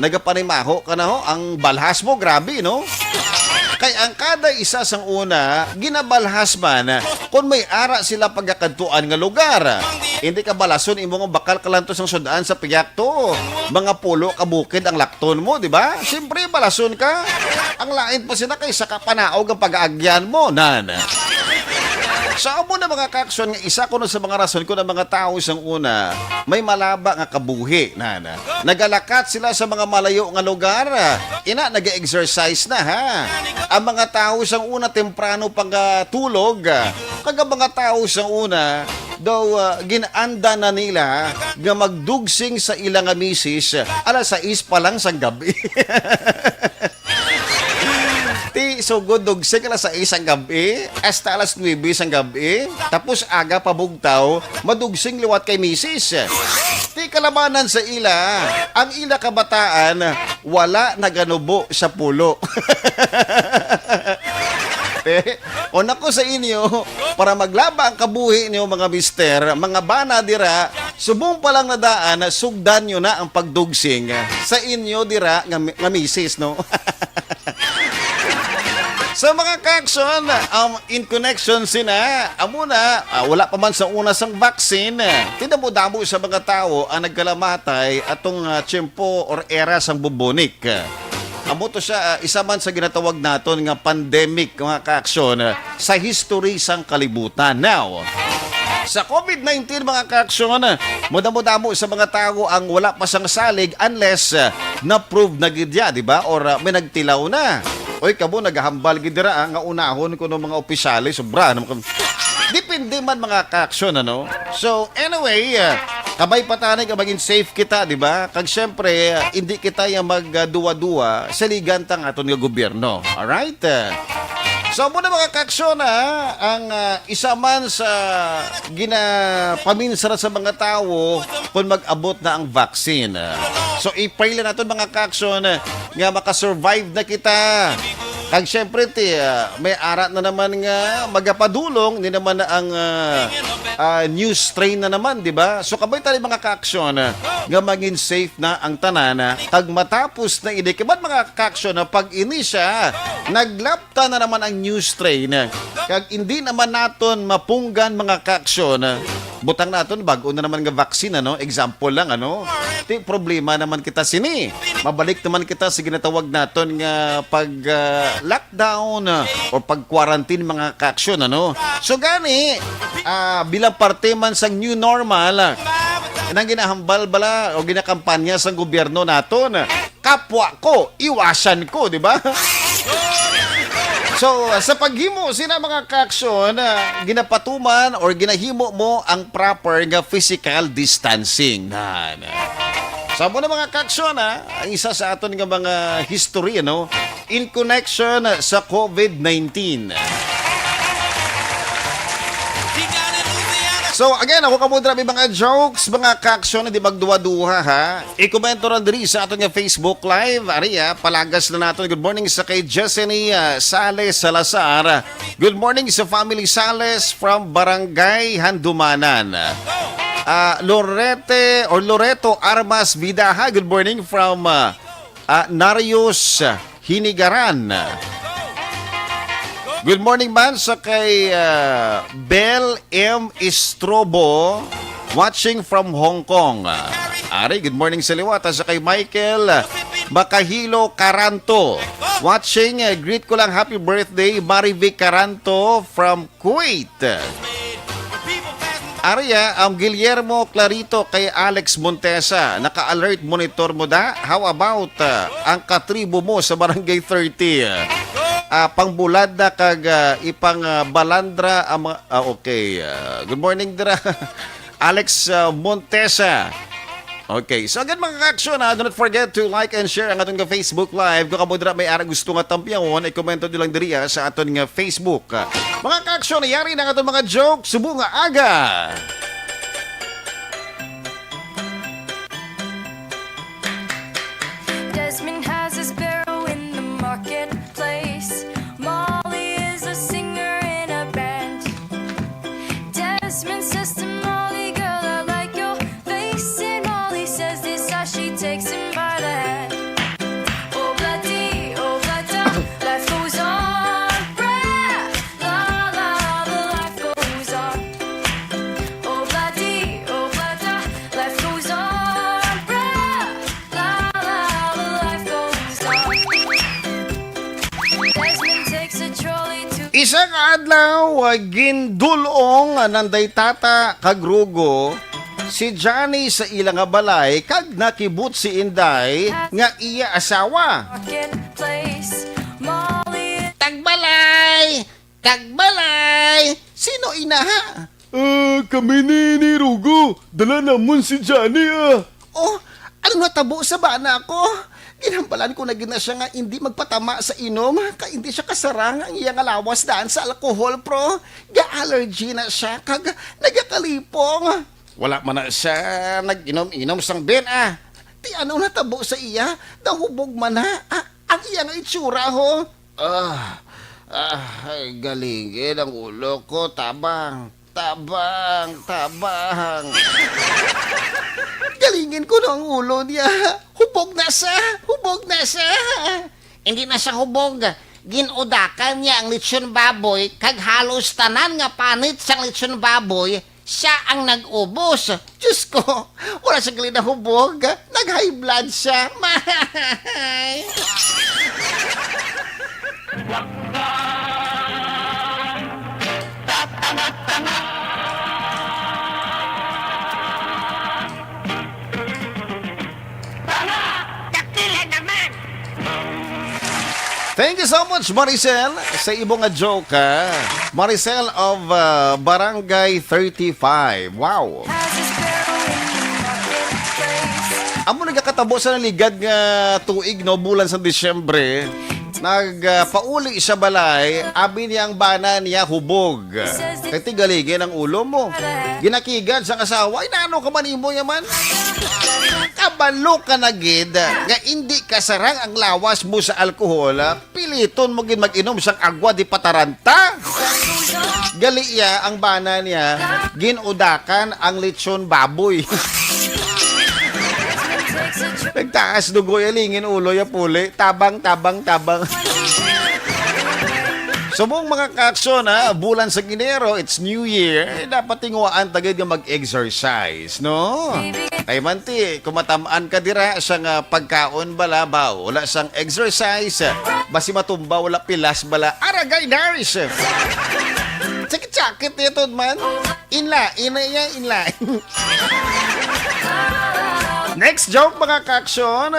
Speaker 4: nagapanimaho ka na ho, ang balhas mo, grabe, no? Kay ang kada isa sang una, ginabalhas man kung may ara sila pagkakantuan nga lugar. Hindi ka balason imong bakal kalantos ang sudaan sa piyak to. Mga pulo kabukid ang lakton mo, di ba? Siyempre balason ka. Ang lain pa sila kay sa kapanaog ang pag-aagyan mo, nan. Sa amo na mga kakson nga isa ko sa mga rason ko ng mga tao isang una, may malaba nga kabuhi, nana. Nagalakat sila sa mga malayo nga lugar. Ina, nag-exercise na, ha? Ang mga tao isang una, temprano pang tulog. Kaga mga tao isang una, daw ginanda na nila nga magdugsing sa ilang misis alas 6 pa lang sa gabi. Ti sugod dugsing alas 6 ang gabi, hasta alas 9 ang gabi, tapos aga pabugtaw, madugsing liwat kay misis. Ti kalabanan sa ila, ang ila kabataan, wala naganubo sa pulo. O nako sa inyo, para maglaba ang kabuhi niyo mga mister, mga bana dira, subong pa lang nadaan, sugdan nyo na ang pagdugsing sa inyo dira nga misis, no? Sa mga kakson, in connection sina, amuna, wala pa man sa una sang vaccine. Tinamo-damo sa mga tao ang nagkalamatay atong tiyempo or era sang bubonik. Amo to siya, isa man sa ginatawag naton nga pandemic, mga kakson, sa history sang kalibutan. Now, sa COVID-19 mga kakson, mudamo-damo sa mga tao ang wala pa sang salig unless na-prove na gidya, di ba? Or may nagtilaw na. Oy, kamo naghahambal gidira nga unahon ko ng mga opisyales, sobra naman. Depende man mga kaaksyon, ano? So, anyway, kabay patanay ka maging safe kita, di ba? Kag syempre, hindi kita yung magduwa-duwa sa ligantang aton nga gobyerno. Alright? So, muna mga kaaksyon, ang isa man sa ginapaminsara sa mga tao kung mag-abot na ang vaccine. So, i-pray lang natin mga kaaksyon nga makasurvive na kita Kag syempre ti may ara na naman nga magapadulong ni naman na ang new strain na naman, di ba? So kabay tayo mga ka-aksyon nga maging safe na ang tanana kag matapos na ini kaban mga ka-aksyon na pag ini siya naglapta na naman ang new strain kag hindi naman naton mapunggan mga ka-aksyon butang naton bago na naman nga vaccine ano, example lang ano. Ti problema naman kita sini. Mabalik naman kita sa ginatawag naton nga pag lockdown o pag quarantine mga ka-aksyon ano. So gani bilang parte man sa new normal nang ginahambal bala o ginakampanya sa gobyerno naton. Kapwa ko, iwasan ko, di ba? So, sa paghimo, sina mga ka-aksyon, ginapatuman or ginahimo mo ang proper nga physical distancing. Sabo na mga ka-aksyon, ang isa sa aton nga mga history, no? In connection sa COVID-19. So again, ako kamudra may mga jokes, mga ka-aksyon na di magduwa-duha ha. I-komento rin diri sa aton nga Facebook Live. Aria, palagas na natin. Good morning sa kay Jesseny Sales Salazar. Good morning sa family Sales from Barangay Handumanan. Loreto Armas Vidaha. Good morning from Narios Hinigaran. Good morning man sa kay Bel M. Estrobo watching from Hong Kong. Ari, good morning sa liwata sa kay Michael Makahilo Caranto watching. Greet ko lang happy birthday Marivic Caranto from Kuwait. Aria, Guillermo Clarito kay Alex Montesa. Naka-alert monitor mo da? How about ang katribo mo sa Barangay 30? Pangbulad na kag ipang balandra okay. Good morning dira Alex Montesa. Okay, so agad mga ka-aksyon do not forget to like and share ang aton nga Facebook Live. Kung kamudra may ara gusto nga tampiyahon, i-komento nyo lang diri sa aton nga Facebook. Mga ka-aksyon, yari na aton mga joke, subo nga aga.
Speaker 7: Desmond has a sparrow in the marketplace. Molly is a singer in a band. Desmond says to Molly, girl, I like your face. And Molly says this as she takes him by the hand. Oh, bloody, life goes on. Brah, la, la, the life goes on. Oh, bloody, life goes on. Brah, la, la, the life goes on. Desmond takes a trolley to
Speaker 4: Isang adlaw, gindulong nanday tata kagrugo si Johnny sa ilang nga balay kag nakibut si Inday nga iya asawa.
Speaker 7: marketplace. Molly
Speaker 4: Tagbalay! Sino inaha?
Speaker 6: Kami ni Rugo. Dala namon si Johnny
Speaker 4: Oh, ano natabo sa bana ko? Ginhambalan ko na gina siya nga hindi magpatama sa inom ka hindi siya kasarang ang iyang alawas daan sa alcohol pro. Ga-allergy na siya kag nagakalipong. Wala man na siya nag-inom-inom sang ben Ti ano natabo sa iya? Dahubog man na. Ang iyang itsura ho. Ay, galingin ang ulo ko. Tabang. Galingin ko ng ulo niya. Hubog na siya.
Speaker 8: Hindi na siya hubog. Ginudakan niya ang lechon baboy, kag halos tanan nga panit siyang lechon baboy, siya ang nag-ubos.
Speaker 4: Diyos ko, wala siya gali na hubog. Nag-high blood siya. Mahay. Thank you so much, Maricel, sa ibong nga joke, ha? Maricel of Barangay 35. Wow.
Speaker 7: has a sparrow in the marketplace.
Speaker 4: Amo nagkakatabo sa naligad nga tuig, no? Bulan sa Disyembre. Nagpauli sa balay, abi niyang bana niya hubog. Kaya tigaligin ang ulo mo. Ginakigad sa kasawa, inaano ka man imo yaman? Kabalo ka na gid, nga hindi kasarang ang lawas mo sa alkohol, piliton mo gid mag-inom sang agwa di pataranta. Gali iya ang bana niya, ginudakan ang lechon baboy. Nagtaas dugo lingin ulo ya puli, tabang. Sumong mga kakson bulan sa Ginero, it's New Year, dapat tinguaan tagad nga mag-exercise, no? Ay manti, kumatamaan ka dira sa nga pagkaon bala ba, wala sang exercise, basi matumba, wala pilas bala, aragay nars! Sakit-sakit nito man, inla. Next joke mga kakson.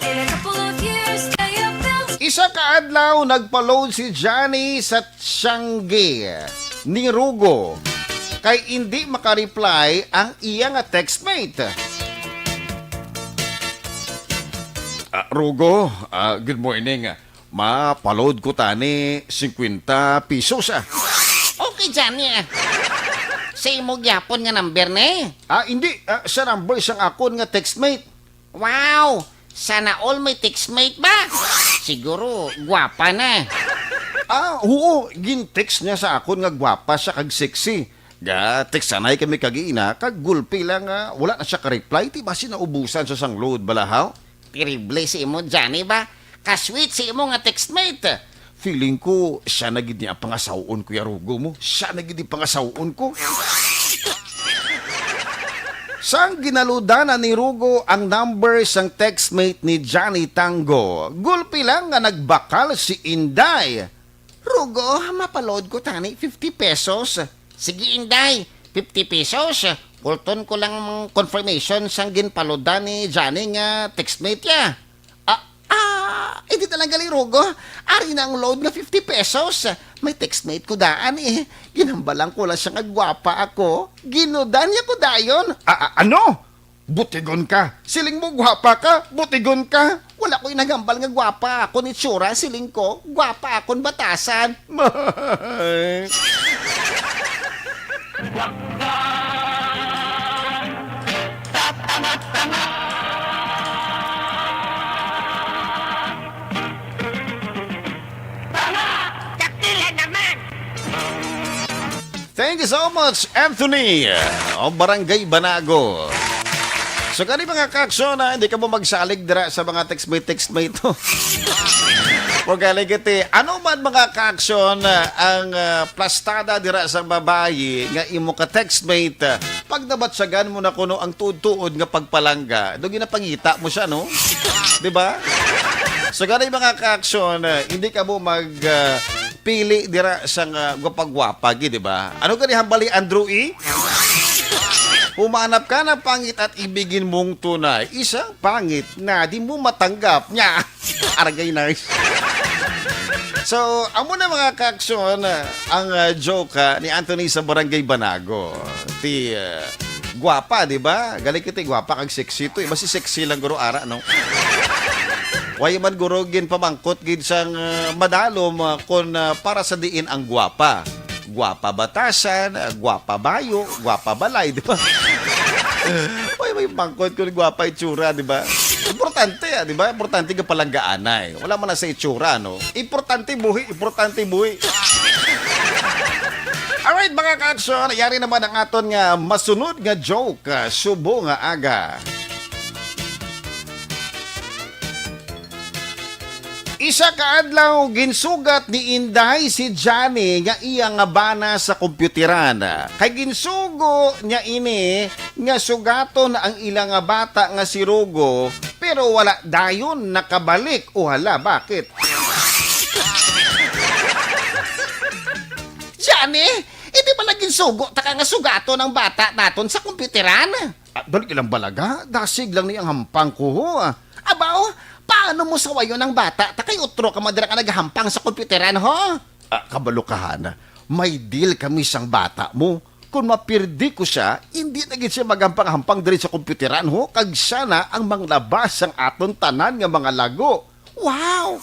Speaker 7: In a couple of years, they have built
Speaker 4: Isa kaadlaw nagpa-load si Johnny sa Tiangge ni Rugo kay hindi makareply ang iya nga textmate. Rugo, good morning. Ma-load ko tani 50 pesos.
Speaker 8: Okay, Johnny. Sa imo gyapon nga number ni.
Speaker 4: Hindi. Sa number siyang akon nga textmate.
Speaker 8: Wow! Sana all may textmate ba? Siguro, gwapa na.
Speaker 4: Oo. Gin-text niya sa akon nga gwapa siya kag sexy. Text sanay kami kagiina, kag gulpi lang wala na siya ka-reply, ti basi naubusan sa sang load balahaw.
Speaker 8: Terrible si imo, Johnny ba? Kasweet si imo nga textmate.
Speaker 4: Feeling ko, siya na gid niya pangasawon ko, Rugo mo. Siya na gid pangasawon ko. Sang ginaludanan ni Rugo ang number sang textmate ni Johnny Tango, gulpi lang nga nagbakal si Inday.
Speaker 8: Rugo, mapaload ko tani 50 pesos. Sige, Inday, 50 pesos. Pulton ko lang confirmation sang ginpalodan ni Johnny nga textmate ya. Hindi talaga li, Rugo. Ari na ang load na 50 pesos. May textmate ko daan eh. Ginambalang ko lang siya nga gwapa ako. Ginudan niya ko dayon.
Speaker 4: Ano? Butigon ka. Siling mo gwapa ka, butigon ka.
Speaker 8: Wala ko inagambal nga gwapa ako ni Tsura. Siling ko, gwapa akong batasan.
Speaker 4: Thank you so much, Anthony. O Barangay Banago. So, kani mga kakso na hindi ka mo magsalig dira sa mga textmate. O galigiti, ano man mga kakso ang plastada dira sa babayi nga imo ka textmate, pag nabatsagan mo na kuno ang tuod-tuod nga pagpalangga, do ginapangita mo siya, no? Diba? So, kani mga kakso hindi ka mo pili dira sa gwapa-gwapa, di ba? Ano ka ni hambali, Andrew E? Humanap ka ng pangit at ibigin mong tunay. Isang pangit na di mo matanggap niya. Aragay nice. So, amo na mga kakson, ang joke ni Anthony sa Barangay Banago. Gwapa, di ba? Galing kita gwapa kag sexy to. Basi sexy lang guro ara, no? Way man gurogin pamangkot gid sang madalom kon para sa diin ang gwapa. Gwapa batasan, gwapa bayo, gwapa balay, di ba? Way may pangkot kun gwapa itsura, di ba? Importante, di ba? Importante ka palanggaanay. Wala man na sa itsura, no? Importante buhi. Alright, mga kakson, yari naman ang aton nga masunod nga joke, subo nga aga. Isa kaadlaw ginsugat ni Inday si Johnny nga iya nga bana sa kompyuteran. Kay ginsugo niya ini nga sugaton ang ilang nga bata nga si Rugo pero wala dayon nakabalik. O hala, bakit?
Speaker 8: Johnny, hindi pala ginsugo taka nga sugaton ang bata naton sa kompyuteran.
Speaker 4: Balik ilang balaga, dasig lang niyang hampang ko.
Speaker 8: Abaw, paano mo sawayo ng bata? Takay utro ka madara ka naghampang sa kompyuteran, ho?
Speaker 4: Kabalukahan, may deal kami sang bata mo. Kung mapirdi ko siya, hindi na gid siya magampang-hampang diri sa kompyuteran, ho? Kag siya na ang manglabas ang aton tanan nga mga lago.
Speaker 8: Wow!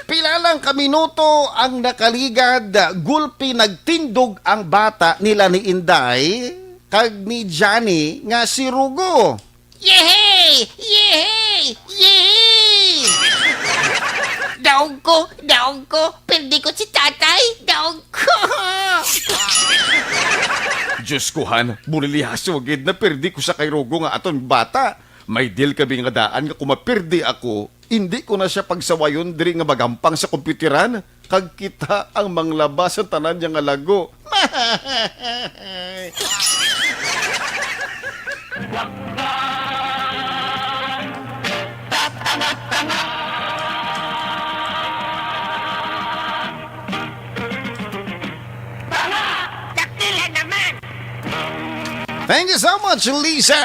Speaker 4: Pila lang kaminuto ang nakaligad, gulpi nagtindog ang bata nila ni Inday, kag ni Johnny nga si Rugo.
Speaker 8: Yehey! Yehey! Yehey! Daog ko, perdi ko si tatay, daog ko!
Speaker 4: Diyos ko han, bulilihasugid na perdi ko sa kay Rugo nga aton bata. May deal kami nga daan nga kumapirdi ako, hindi ko na siya pagsawayon diri nga magampang sa kompyuteran. Kag kita ang manglabas sa tanan niya nga lago. Thank you so much, Lisa!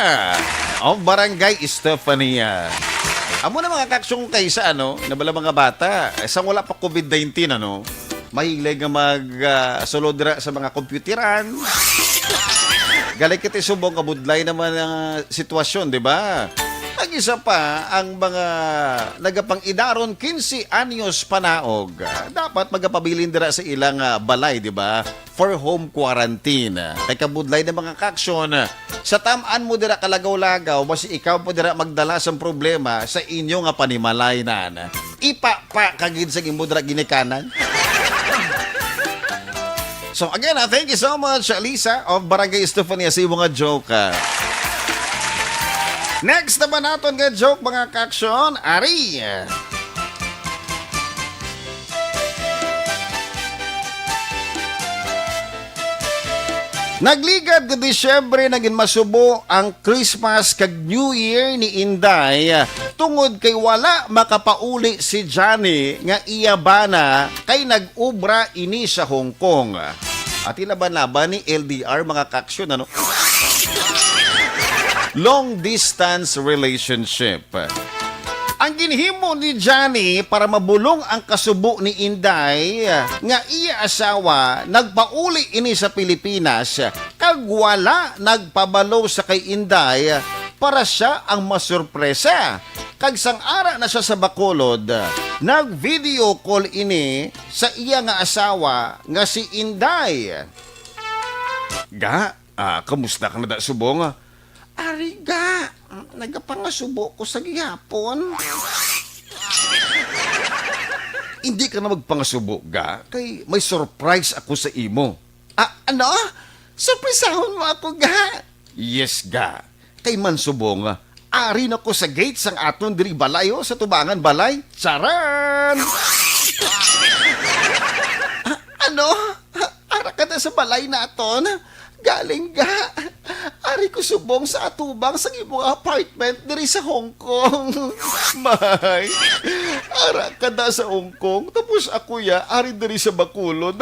Speaker 4: Of Barangay Estefania. Amo na mga kaksong kay sa nabala mga bata, sa wala pa COVID-19 mahilig nga sulodra sa mga kompyuteran. Galay kiti subong kabudlay naman ang sitwasyon, di ba? Ang isa pa, ang mga nagapang-idaron 15 anyos panaog, dapat magapabilin dira sa ilang balay, di ba? For home quarantine. Kay kabudlay ng mga kaksyon, sa tamaan mo dira kalagaw-lagaw, basi ikaw po dira magdala sa problema sa inyo nga panimalay na. Ipa kagid sa imo dira ginikanan. So again, thank you so much, Lisa of Barangay Estefania sa imo nga joke. Next naman naton nga joke mga kaksyon, Ari. Nagligad ka Disyembre naging masubo ang Christmas kag New Year ni Inday tungod kay wala makapauli si Johnny nga iya bana kay nag-ubra ini sa Hong Kong. At ilaban-laban ni LDR mga kaksyon long distance relationship. Ang ginhimo ni Johnny para mabulong ang kasubo ni Inday nga iya asawa nagpauli ini sa Pilipinas kag wala nagpabalo sa kay Inday para siya ang masurpresa. Kag sang-ara na siya sa Bacolod, nag-video call ini sa iya nga asawa nga si Inday. Kamusta ka na da subong?
Speaker 8: Ariga, nagapangasubo ko sa gihapon.
Speaker 4: Hindi ka na magpangasubo, ga? Kay may surprise ako sa imo.
Speaker 8: Ano? Surpresahon mo ako, ga?
Speaker 4: Yes, ga. Kay mansubong, ari na ko sa gate sang aton diri balayo sa tubangan balay. Charan!
Speaker 8: Ano? Ara ka na sa balay naton? Galing ga. Ari ko subong sa atubang sa imong apartment diri sa Hong Kong.
Speaker 4: May, ara ka na sa Hong Kong, tapos ako ari diri sa Bacolod.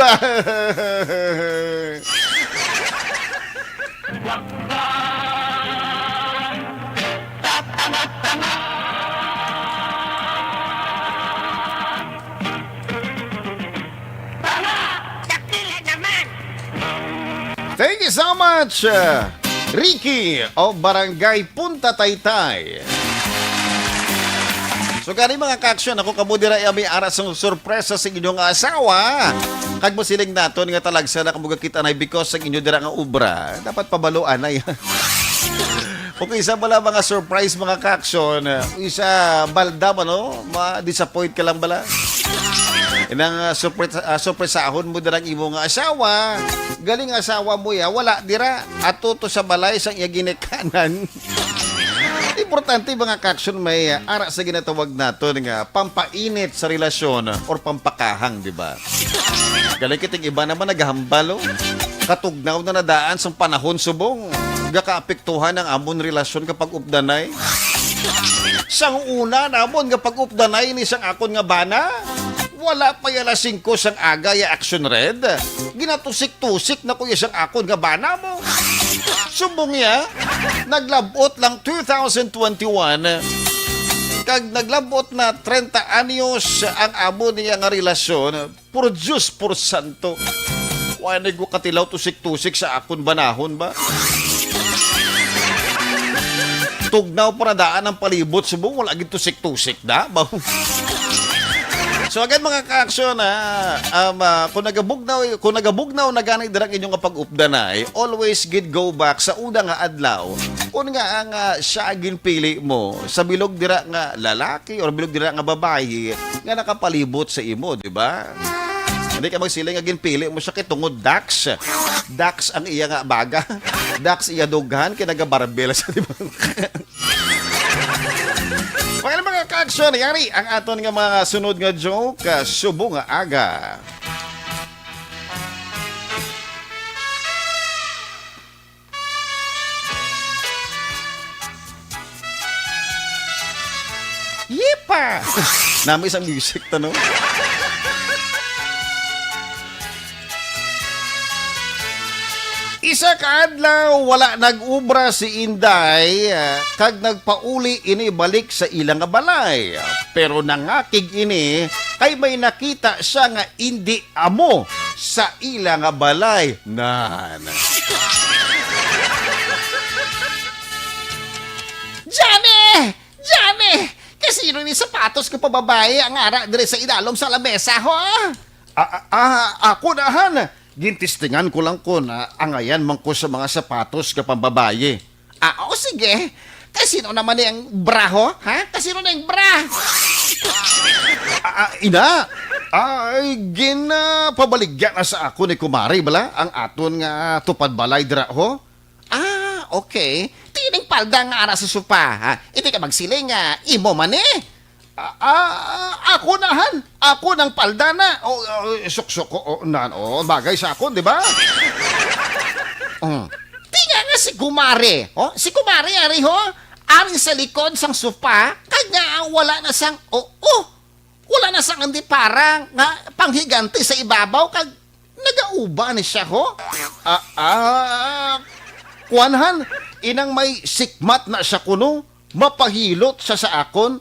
Speaker 4: Thank you so much, Ricky of Barangay Punta Taytay. So kani mga kaksyon, ako kamudira may aras ng sorpresa sa inyong asawa. Kag mo siling naton nga talagsa na kamuga kita na because sa inyo dira nga ubra. Dapat pabaluan na yan. Okay, isa bala mga surprise mga kaksyon. Isa balda ma-disappoint ka lang bala. Inang surpresahon mo dirang imo nga asawa. Galing asawa mo wala dira. Ato to sa balay sang iya ginikanan. Importante mga kaksyon may ara sa ginatawag naton nga pampainit sa relasyon or pampakahang, di ba? Galing kiting iba naman naghambalo. Katugnaw na nadaan sa panahon subong. Gakaapektuhan ang amon relasyon kapag updanay. Sang una namon kapag updanay ni sang akon nga bana. Wala pa yalasing ko sang aga ya action red. Ginatusik-tusik na ko sang akon nga bana mo. Subong naglabot lang 2021. Kag naglabot na 30 anyos ang amo niya nga relasyon. Por Diyos, por santo. Wala ko katilaw tusik-tusik sa akon banahon ba? tugnaw po na daan ang palibot subong wala gid tusik-tusik na. So again mga ka-aksyon kung nagabugnaw na ganay dirang inyong kapag-updanay, always gid go back sa una nga adlaw. Kung nga ang siya agin pili mo sa bilog dira nga lalaki or bilog dira nga babae nga nakapalibot sa imo, di ba? Hindi ka magsiling agin pili mo siya kay tungod Dax. Dax ang iya nga baga. Dax iya dughan kay nagabarbel sa di ba? Mga ka-aksyon, yari ang aton nga mga sunod nga joke, subo nga aga. Yipa! Nami isang music tanong. Isa ka adlaw wala nag-ubra si Inday kag nagpauli ini balik sa ilang nga balay. Pero nangakig ini kay may nakita siya nga hindi amo sa ilang nga balay. Nan.
Speaker 8: Johnny! Johnny! Kasino ni sapatos ko pababae ang ara dire sa idalom sa lamesa, ho?
Speaker 4: Ako nahan. Gintistingan ko lang ko na angayan man ko sa mga sapatos ka pambabaye.
Speaker 8: Oo, sige. Kasino naman yung bra, ho? Ha? Kasino na yung bra?
Speaker 4: Ina, pabaligyan na sa ako ni Kumari, bala? Ang aton nga tupad balay dira, ho?
Speaker 8: Okay. Tining palda nga ara sa sopa, ha? Iti ka magsiling nga, imo man eh.
Speaker 4: Ako nahan. Ako ng palda na. Suksok ko. Bagay sa ako, di ba?
Speaker 8: Tinga nga si Kumare. Oh, si Kumare, ari ho? Ari sa likod sang sopa, kanya wala na sang, wala na sang hindi parang nga panghiganti sa ibabaw, kag nagauba ni siya, ho?
Speaker 4: Kuanhan, inang may sikmat na siya kuno, mapahilot siya sa akon.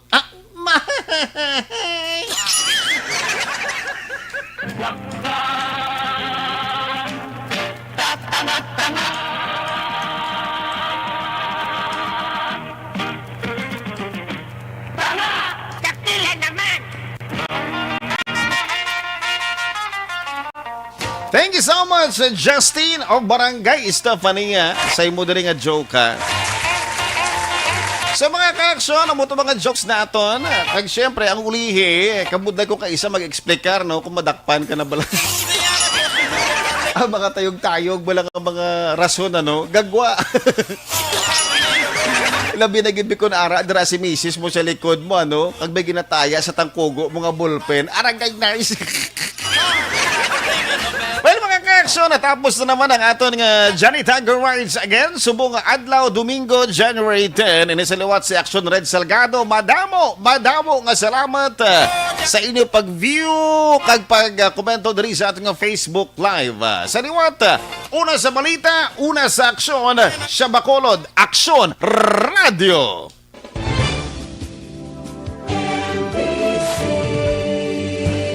Speaker 4: Thank you so much, Justine of Barangay Estefania. Sa imo diri nga joke, ha? Sa mga ka-aksyon, ang mga jokes naton, kag syempre, ang ulihi, kabuday ko kaisa mag-explikar, no, kung madakpan ka na bala. Ang mga tayog-tayog, bala ang mga rason, ano, gagwa. Labi na gid ko na ara, dira si misis mo sa likod mo, ano, kag may ginataya sa tangkugo, mga ballpen, aragay nice. Well, mga ka-aksyon, natapos na naman ang aton nga Johnny Tango Rides again. Subong adlaw, Domingo, January 10. Inisaliwat si Action Red Salgado. Madamo nga salamat sa inyo pag-view kag pag-komento diri sa ating Facebook Live. Sa liwat, una sa balita, una sa aksyon, sa Bacolod, Aksyon Radio.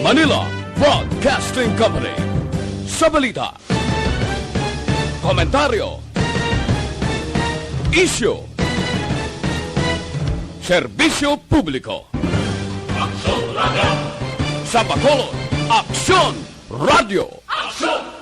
Speaker 9: Manila Broadcasting Company. Sa balita, komentaryo, issue, serbisyo publiko. Aksyon Radio! Sa Bacolod, Aksyon Radio! Aksyon!